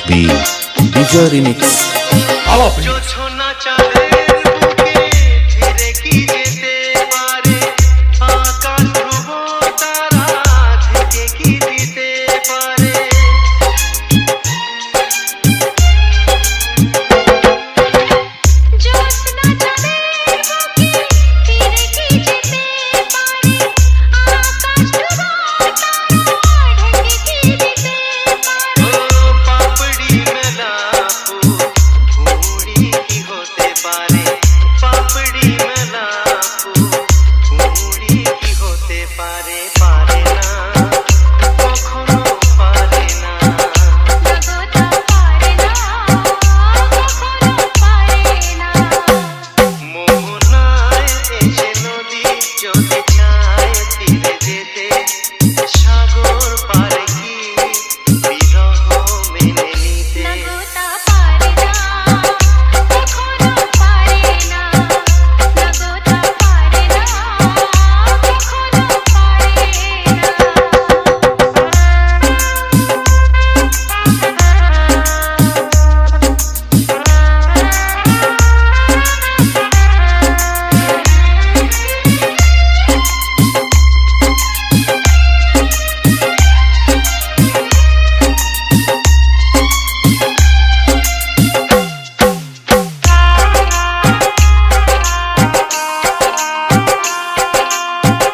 SB Bijoy Remix. All of it.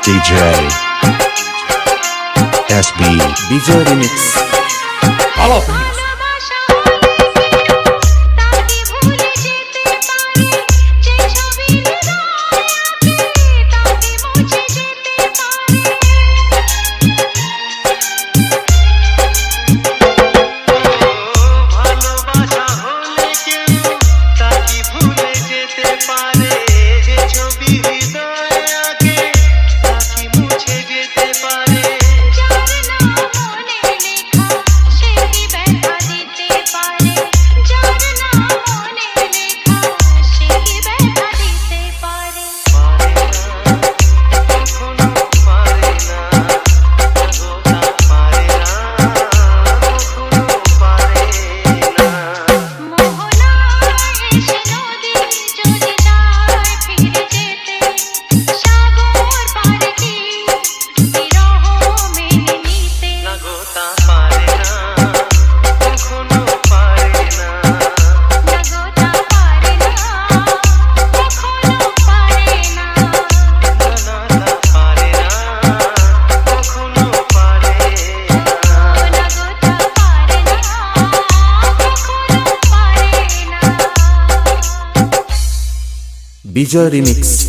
DJ SB Bijoy Remix. All of it. Bijoy Remix.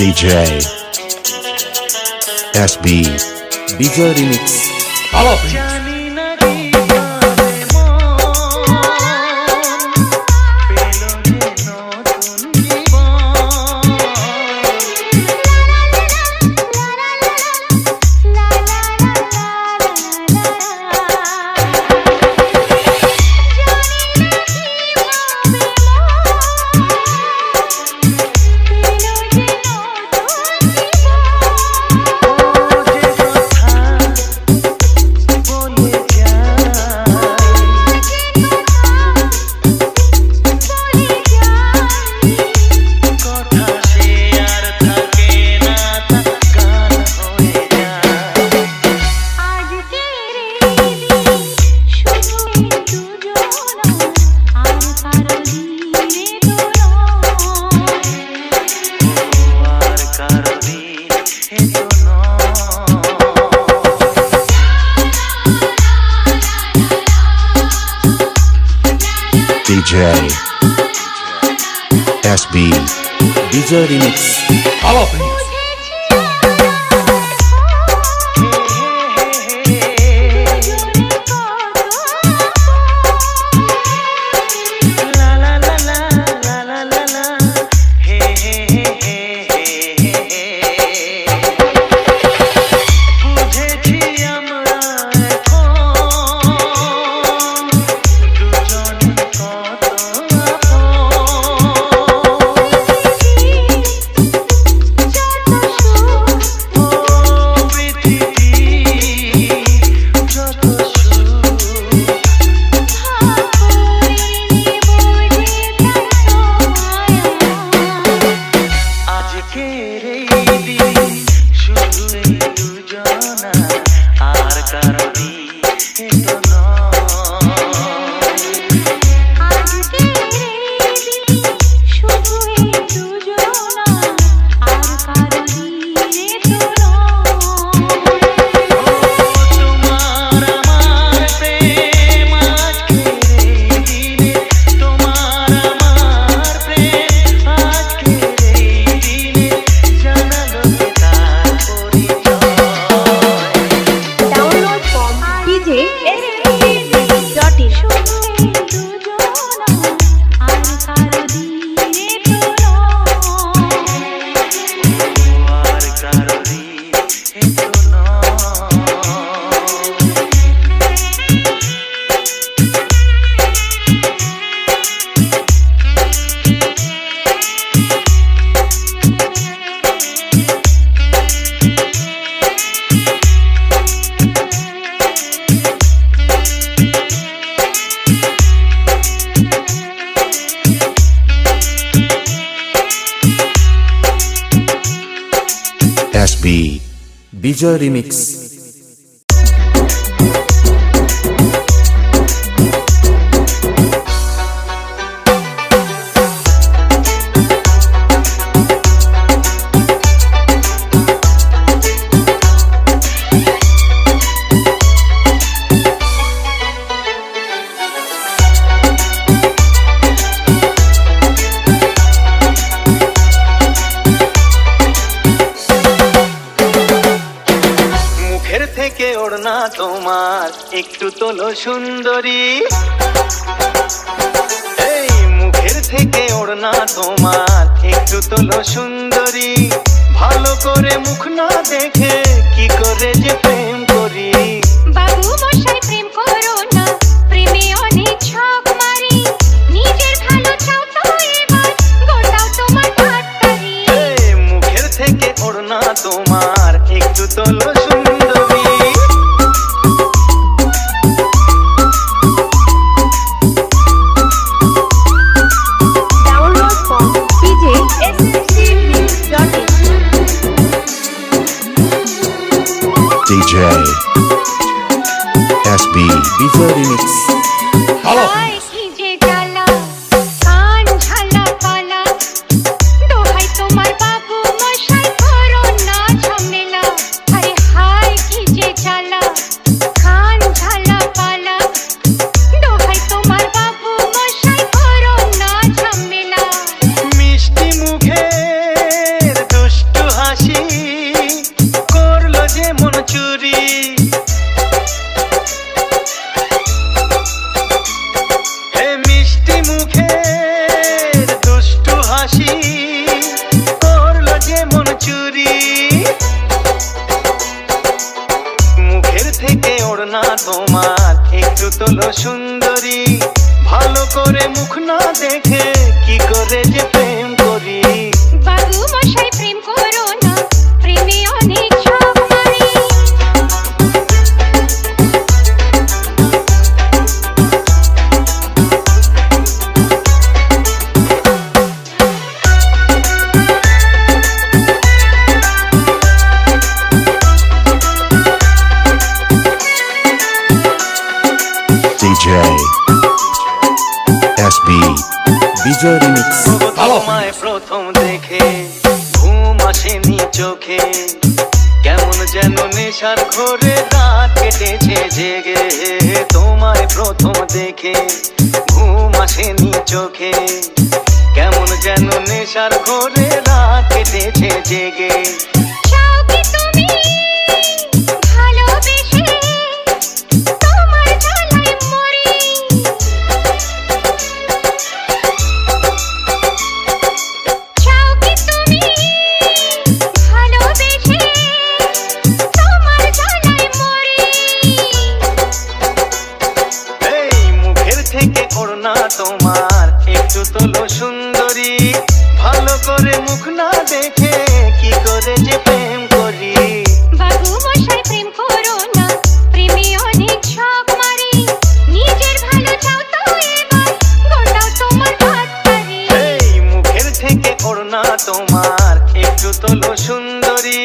DJ SB Bijoy Remix. All of it. SB DJ Remix. Follow please. SB DJ Remix. ওড়না তোমার একটু তোলো সুন্দরী, এই মুখের থেকে ওড়না তোমার একটু তোলো সুন্দরী, ভালো করে মুখ না দেখে কি করে যে প্রেম করি। বাবু মশাই প্রেম করো না, প্রেমে অনেক ছক মারি, নিজের ভালো চাও তো এবার গোটাও তোমার ঠাট্টারি। এই মুখের থেকে ওড়না তোমার একটু তোলো সুন্দরী। DJ SB DJ Remix. Follow please. তোমার একটু তোলো সুন্দরী, ভালো করে মুখ না দেখে কি করে যে প্রেম করি। বাবু মশাই প্রেম করো না, প্রেমে অনেক ছক মারি। DJ SB DJ Remix. তোমায় প্রথম দেখে ঘুম আসেনি চোখে, কেমন যেন নেশার ঘোরে রাত কেটেছে জেগে। তোমায় প্রথম দেখে ঘুম আসেনি চোখে, কেমন যেন নেশার ঘোরে রাত কেটেছে জেগে। চাও কি তুমি ভালোবেসে তোমার জ্বালায় মরি? চাও কি তুমি ভালোবেসে তোমার জ্বালায় মরি? এই মুখের থেকে ওড়না তোমার একটু তোলো সুন্দরী, ভালো করে মুখ না দেখে কি করে যে প্রেম করি। বাবু মশাই প্রেম করো না, প্রেমে অনেক ঝক মারি। নিজের ভালো চাও তো এবার গোটাও তোমার ভাতবাড়ি। এই মুখের থেকে ওড়না তোমার একটু তোলো সুন্দরী।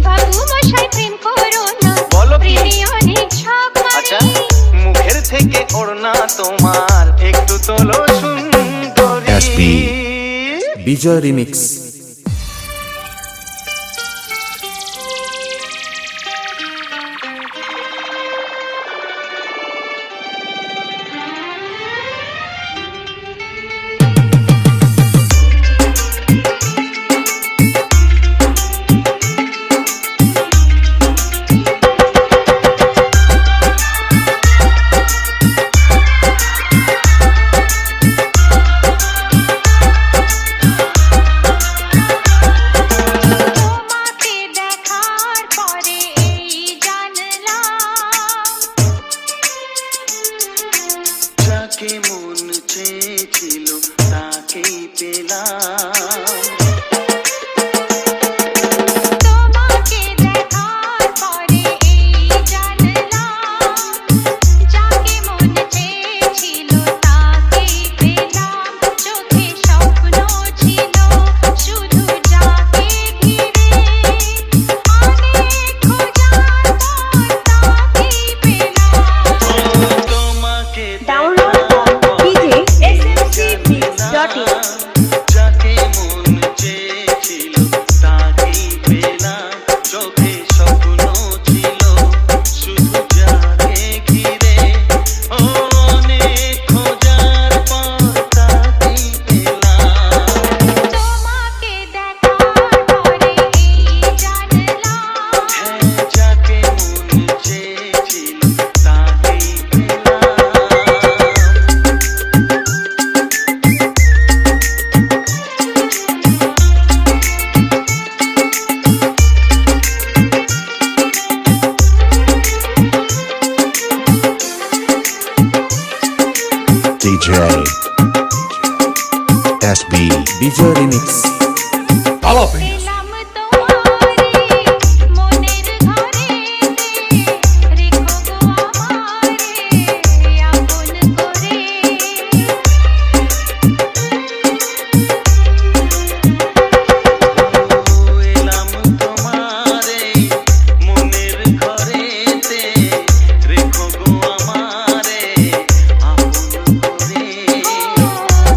বাবু মশাই প্রেম করো না, বলো কি? প্রেমে অনেক ঝক আচ্ছা, মারি। মুখের থেকে ওড়না তোমার একটু তোলো সুন্দরী। SB Bijoy remix. তোমাকে দেখার পরে এই জানলাম যাকে মন চেয়েছিল তাকেই পেলাম। তোমাকে দেখার পরে এই জানলাম যাকে মন চেয়েছিল তাকেই পেলাম। চোখে স্বপ্ন ছিল শুধু যাকে ঘিরে, অনেক খোঁজার পর তাকেই পেলাম। তোমাকে Download on djsmcbeats.in. যাকে মন চেয়েছিল তাকেই পেলাম। চোখে স্বপ্ন ছিল শুধু যাকে ঘিরে, অনেক খোঁজার পর তাকেই পেলাম। তোমাকে দেখার পরে এই জানলাম হ্যাঁ, যাকে মন চেয়েছিল তাকেই পেলাম। DJ SB Bijoy remix. পেলাম তোমারে মনের ঘরেতে, রেখো গো আমারে আপন করে। এলাম তোমারে মনের ঘরেতে, রেখো গো আমারে আপন করে।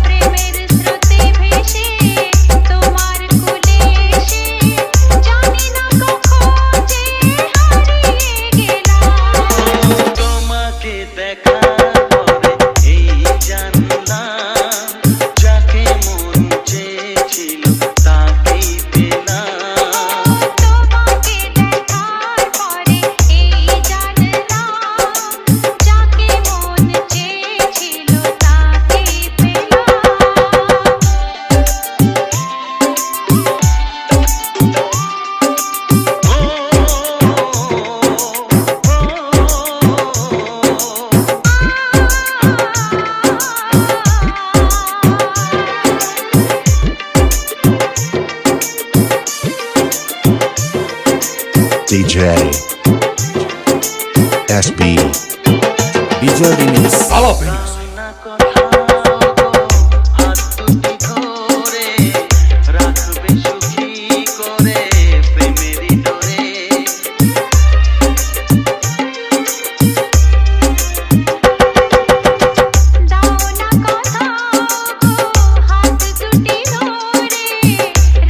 প্রেমের স্রোতে ভেসে তোমার কুলে এসে জানি না কখন যে হারিয়ে গেলাম। তোমাকে দেখার পরে এই জানলাম যাকে মন চেয়েছিল তাকেই পেলাম। তোমাকে দেখার পরে এই জানলাম যাকে মন চেয়েছিল তাকেই DJ SB বিজয় রিমিক্স। না কথা হাত দুটি ধরে রাখবে সুখী করে প্রেমেরই ডোরে। দাও না কথা হাত দুটি ধরে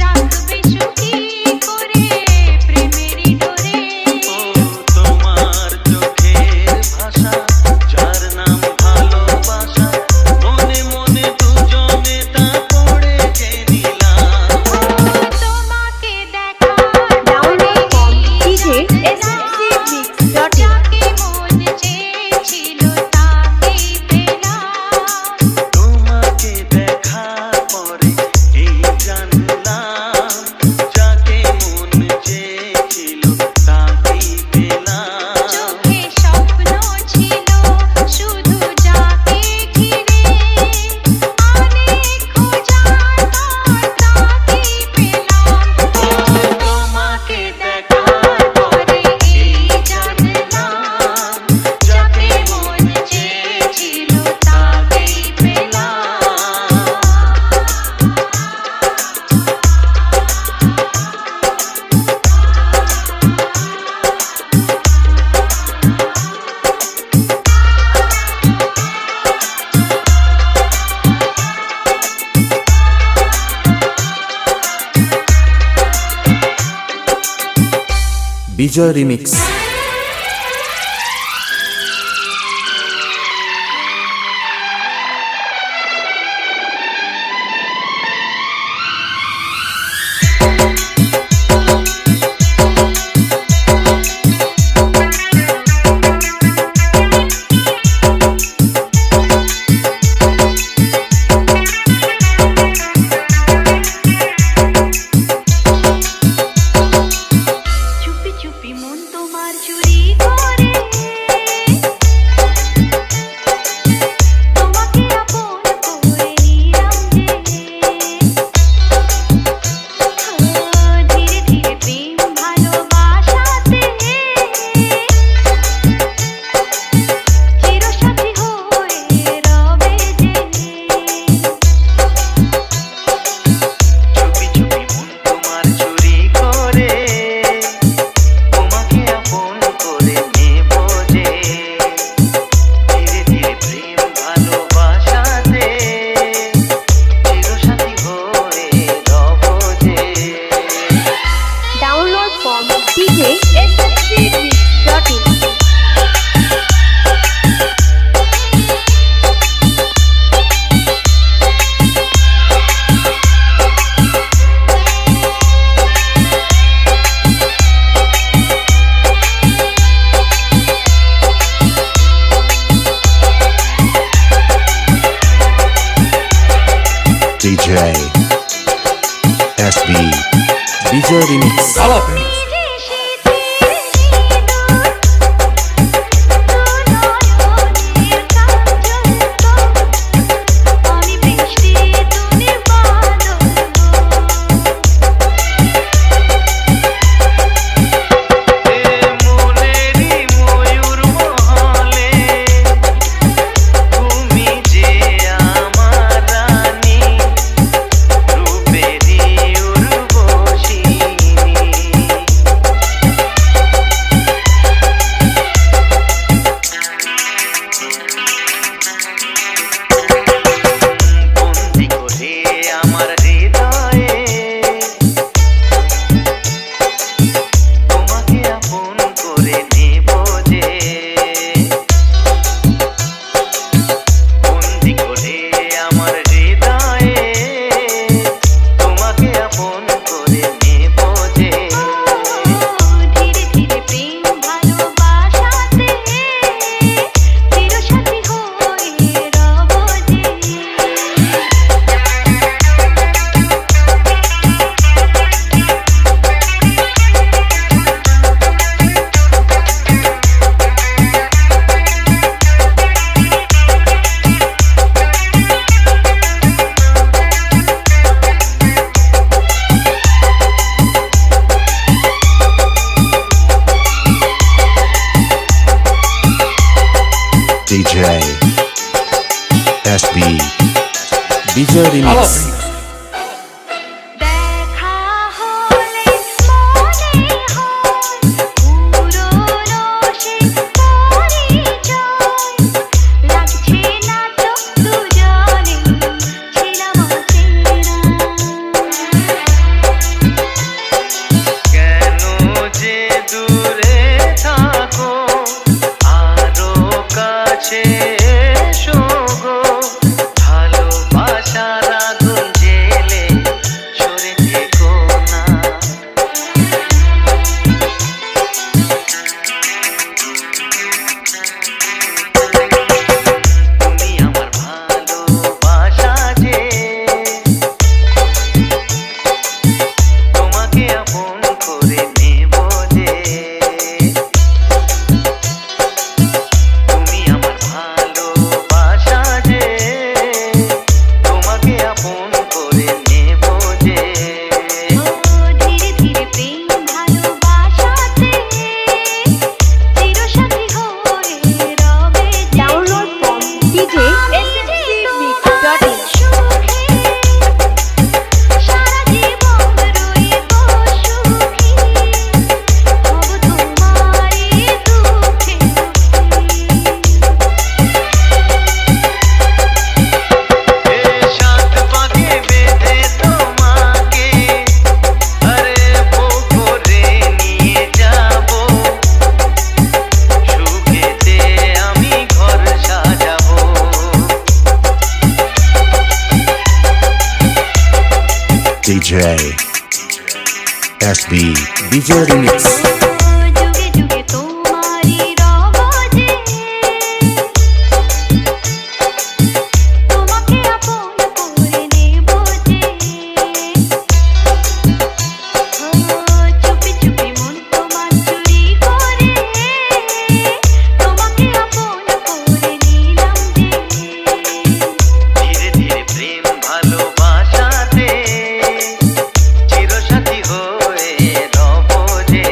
রাখবে সুখী করে প্রেমেরই ডোরে। ও তোমার চোখের ভাষা যার নাম ভালোবাসা বিজয় রিমিক্স। চুপি চুপি মন তোমার চুরি করে তোমাকে আপন করে নিলাম যে ধীরে ধীরে প্রেম ভালোবাসাতে চিরসাথী হয়ে রবে যে চুপি চুপি মন তোমার চুরি করে তোমাকে আপন করে নেব যে ধীরে ধীরে প্রেম ভালোবাসাতে চিরসাথী হয়ে রব যে। Download from djsscmix.in. DJ SB Bijoy remix. আমি বৃষ্টি তুমি বাদল মনেরই ময়ূর মহলে তুমি যে আমার রানী রূপেরই উর্বশিনী। বন্দি করে আমার হৃদয়ে তোমাকে আপন করে নেব যে বন্দি করে আমার হৃদয়ে তোমাকে আপন করে নেব যে। ধীরে ধীরে প্রেম ভালোবাসাতে চিরসাথী হয়ে রব যে DJ SB বিজয় রিমিক্স। দেখা হলে মনে হয় পুরনো সে পরিচয় লাগছে না তো দুজনে ছিলাম অচেনা কেন যে দূরে থাকো আরো কাছে এসো গো ভালোবাসার আগুন SB Vijay Remix. যুগে যুগে তোমারি রবজে তোমাকে আপন করে নেব যে চুপি চুপি মন তোমার চুরি করে তোমাকে আপন করে নিলাম যে ধীরে ধীরে প্রেম ভালোবাসাতে চিরসাথী হয়ে রব যে।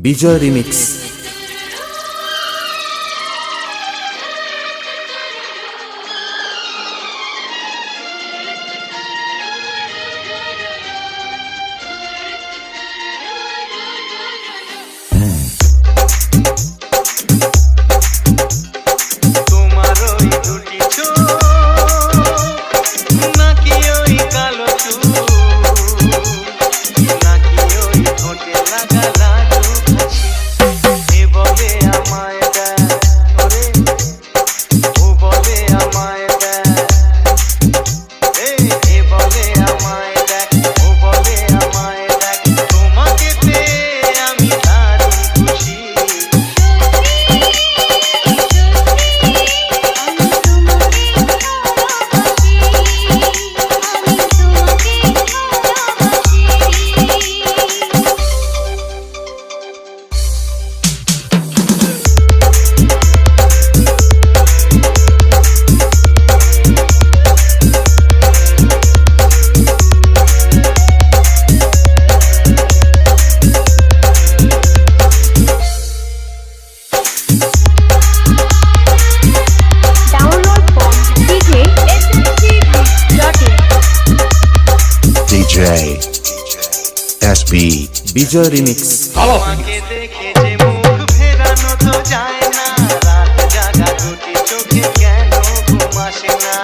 Vijay Remix. তোমার ওই দুটি চোখ নাকি ওই কালো চুল নাকি ওই ঠোঁটে লাগা লাজুক হাসি এ বলে আমায় দেয় ওরে ও বলে আমায় দেয় এ বলে আমায় দেখ ও বলে আমায় দেখ তোমাকে পেয়ে আমি দারুণ খুশি। Download from DJ SB Vijay Remix. তোমাকে দেখে যে মুখ ফেরানো তো যায় না রাত জাগা দুটি চোখে কেন ঘুম আসে না।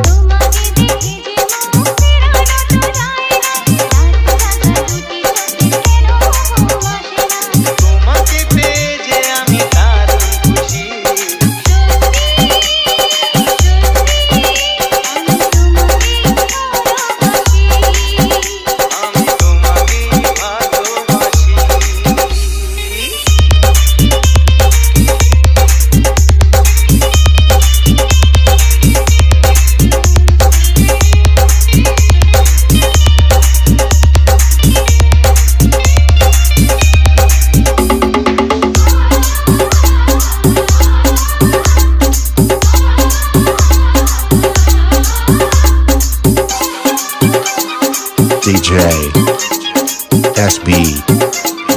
তোমাকে দেখে যে মুখ ফেরানো তো যায় না রাত জাগা দুটি চোখে কেন ঘুম আসে না তোমাকে পেয়ে যে আমি দারুণ খুশি। আমি তোমাকেই ভালোবাসি। DJ SB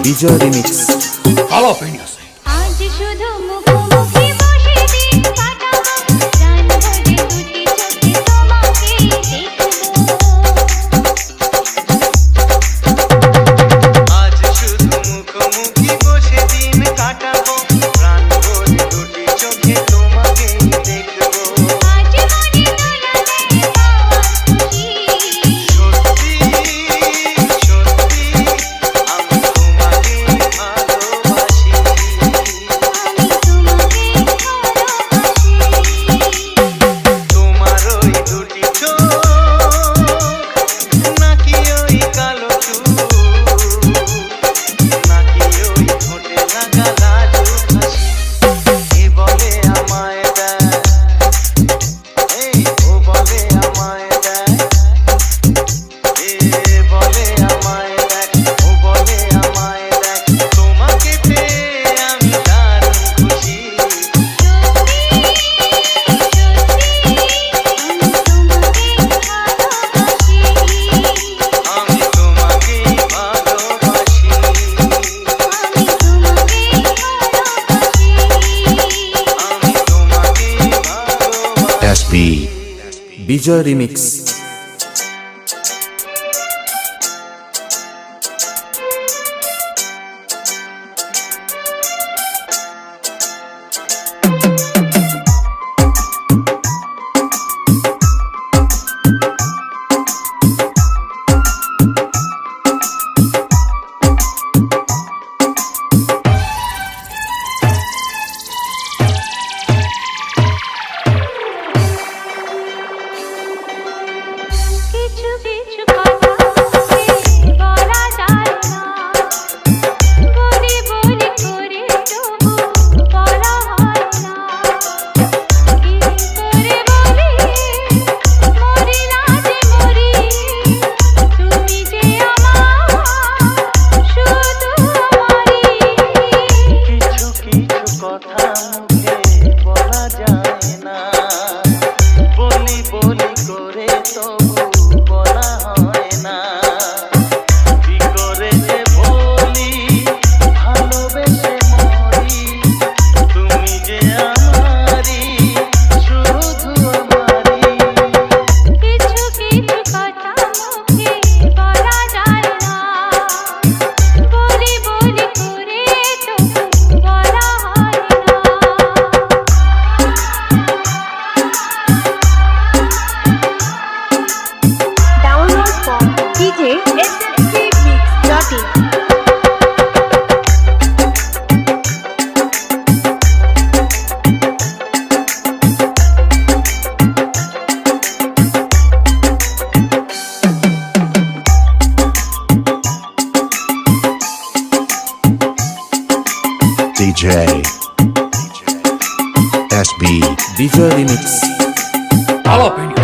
Vijay Remix. আজ শুধু মুখোমুখি বসে দিন কাটাবো প্রাণ ভরে দুটি চোখে তোমাকে দেখবো আজ শুধু মুখোমুখি বসে দিন কাটাবো প্রাণ ভরে দুটি চোখে তোমাকে দেখবো। আজ মনে দোলাতে পাওয়ার খুশি সত্যি সত্যি আমি তোমাকে ভালোবাসি। আমি তোমাকে ভালোবাসি তোমার ওই দুটি চোখ নাকি ওই কালো চুল নাকি ওই ঠোঁটে লাগা লাজুক হাসি এ বলে আমায় দেয় ও বলে আমায় দেয় এ বলে আমায় দেখ ও বলে আমায় দেখ তোমাকে পেয়ে আমি দারুণ খুশি। আমি তোমাকেই ভালোবাসি। আমি তোমাকেই ভালোবাসি। SB Vijay Remix. remix. Jalapenos.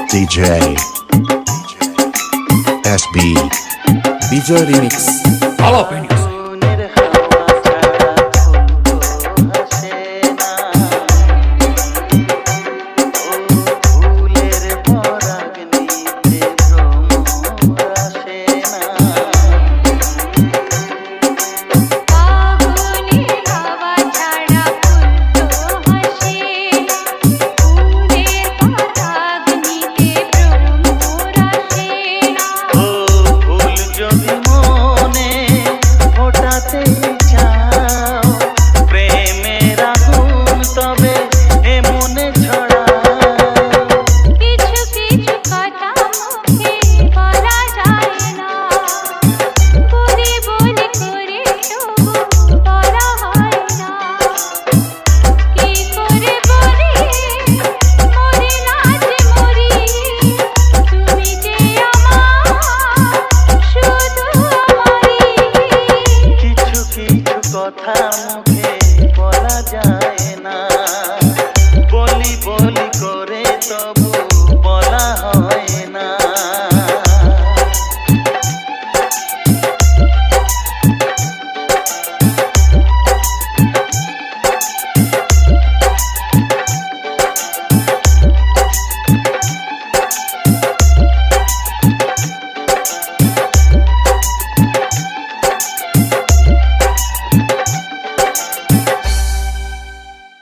DJ SB Bijoy remix. Jalapenos.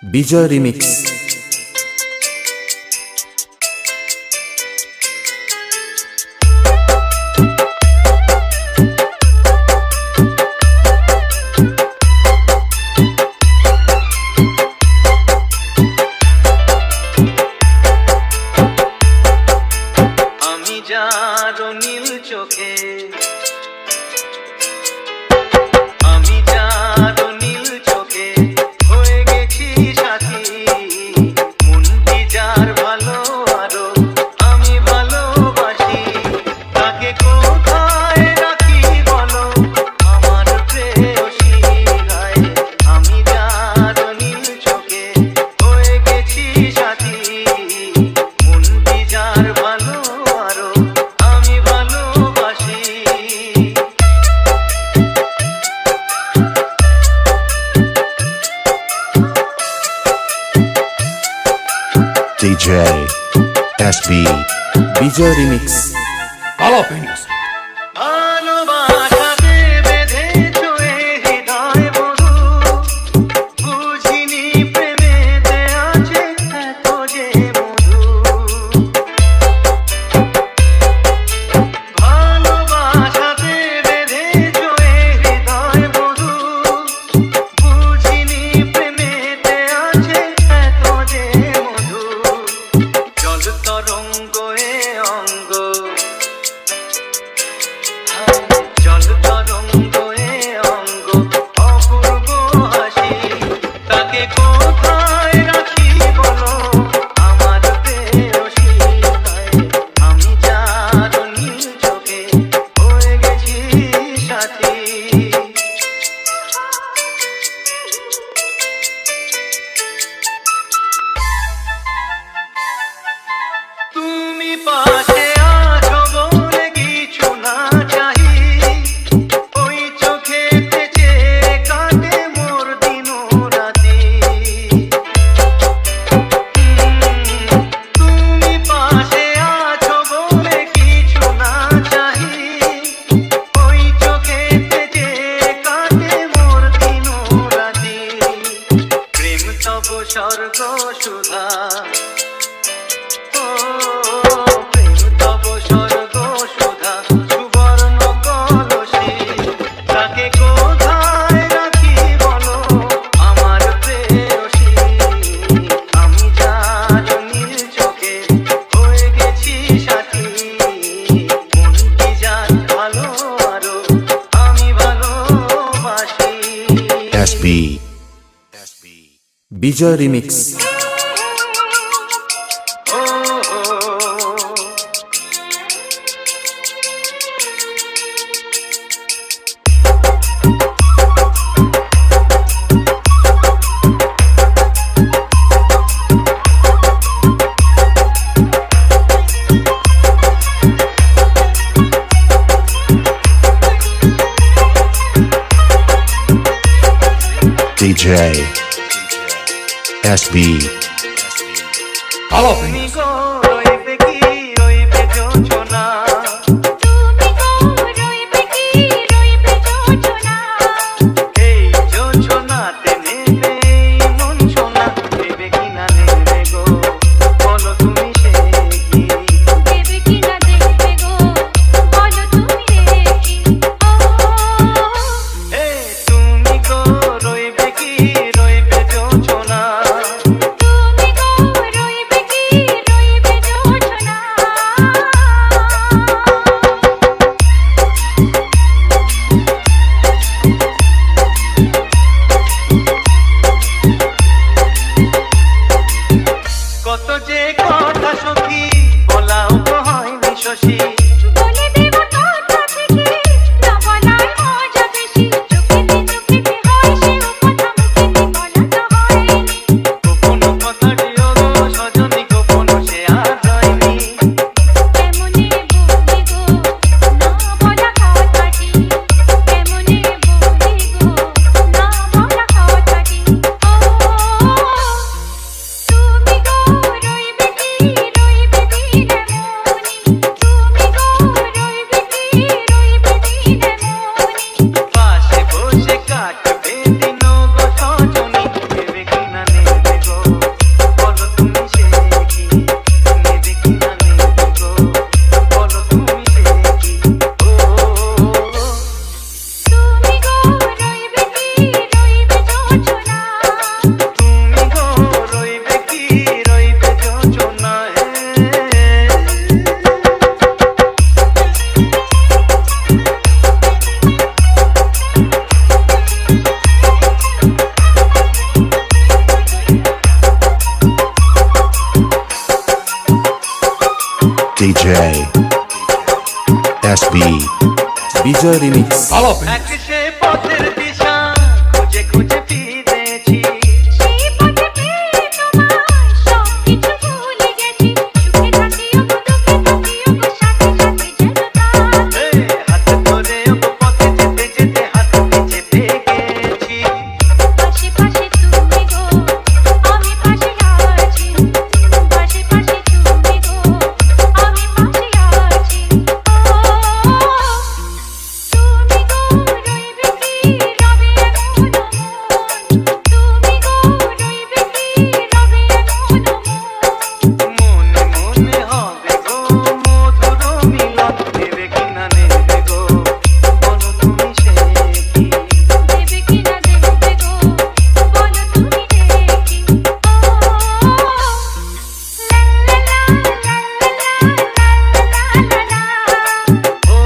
Bijoy remix. আমি যার নীল চোখে আমি যার নীল চোখে হয়ে গেছি সাথী মনটি যার ভালো আরো আমি ভালোবাসি তাকে কোথায় রাখি বলো আমার প্রেয়সী গায়ে আমি যার নীল চোখে হয়ে গেছি সাথী মনটি যার ভালো আরো আমি ভালোবাসি DJ SB Bijoy remix. Jalapenos. ভালোবাসাতে বেঁধেছো এ হৃদয় বধূ বুঝিনি প্রেমেতে আছে এত যে মধু ভালোবাসাতে বেঁধেছো এ হৃদয় বধূ বুঝিনি প্রেমেতে আছে এত যে মধু জল তরঙ্গ এ অঙ্গ সুধা ও প্রেম তব স্বর্গ সুধা সুবর্ণ কলসি তাকে কোথায় রাখি বলো আমার প্রেয়সী আমি যার নীল চোখে হয়ে গেছি সাথী মন কি যার ভালো আরো আমি ভালোবাসি SB বিজয় রিমিক্স ও DJ SB Jalapenos. গো রইবে কি রইবে যোজনা তুমি গো রইবে কি রইবে যোজনা এই যোজনাতে নেবে এই মন সোনা নেবে কি না নেবে গো বলো তুমি সে কি দেবে কি না দেবে গো বলো তুমি রে কি ও হে তুমি গো রইবে কি রইবে যোজনা তুমি গো রইবে কি রইবে যোজনা কত যে কথা সখী বলাও তো হয়নি শশী বলে দেব কথা থেকে না বলার মজা বেশি চোখেতে হয় সে কথা মুখেতে বলা তো হয়নি গোপন কথাটিও গো সজনী গোপন সে আর হয়নি কেমনে বলি গো না বলা কথাটি কেমনে বলি গো না বলা কথাটি ও তুমি গো রইবে কি রইবে দিনে মনি তুমি গো রইবে কি রইবে দিনে মনি পাশে বসে কাটবে দিন গো সজনী নেবে কি না নেবে গো বলো তুমি সে কি নেবে কি না নেবে গো বলো তুমি সে কি ও তুমি গো রইবে কি রইবে যোজনা তুমি গো রইবে কি রইবে যোজনা DJ SB Bijoy remix Jalapenos. এক সে পথের দিশা খুঁজে খুঁজে ফিরেছি সেই পথে পেয়ে তোমার সব কিছু ভুলে গেছি সুখে থাকিও গো দুঃখে থাকিও গো সাথে সাথে যেন তার হাত ধরে পথে যেতে যেতে হাত চেপে গেছি পাশে পাশে তুমি গো আমি পাশে আছি পাশে পাশে তুমি গো আমি পাশে আছি ও তুমি গো রইবে কি রবে এমন মন তুমি গো রইবে কি রবে এমন মন মনে মনে হবে গো মধুর মিলন নেবে কি না নেবে গো বলো তুমি সে কি দেবে কি না দেবে গো বলো তুমি রে কি ও লা লা লা লা লা ও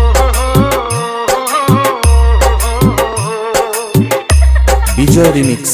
বিজয় রিমিক্স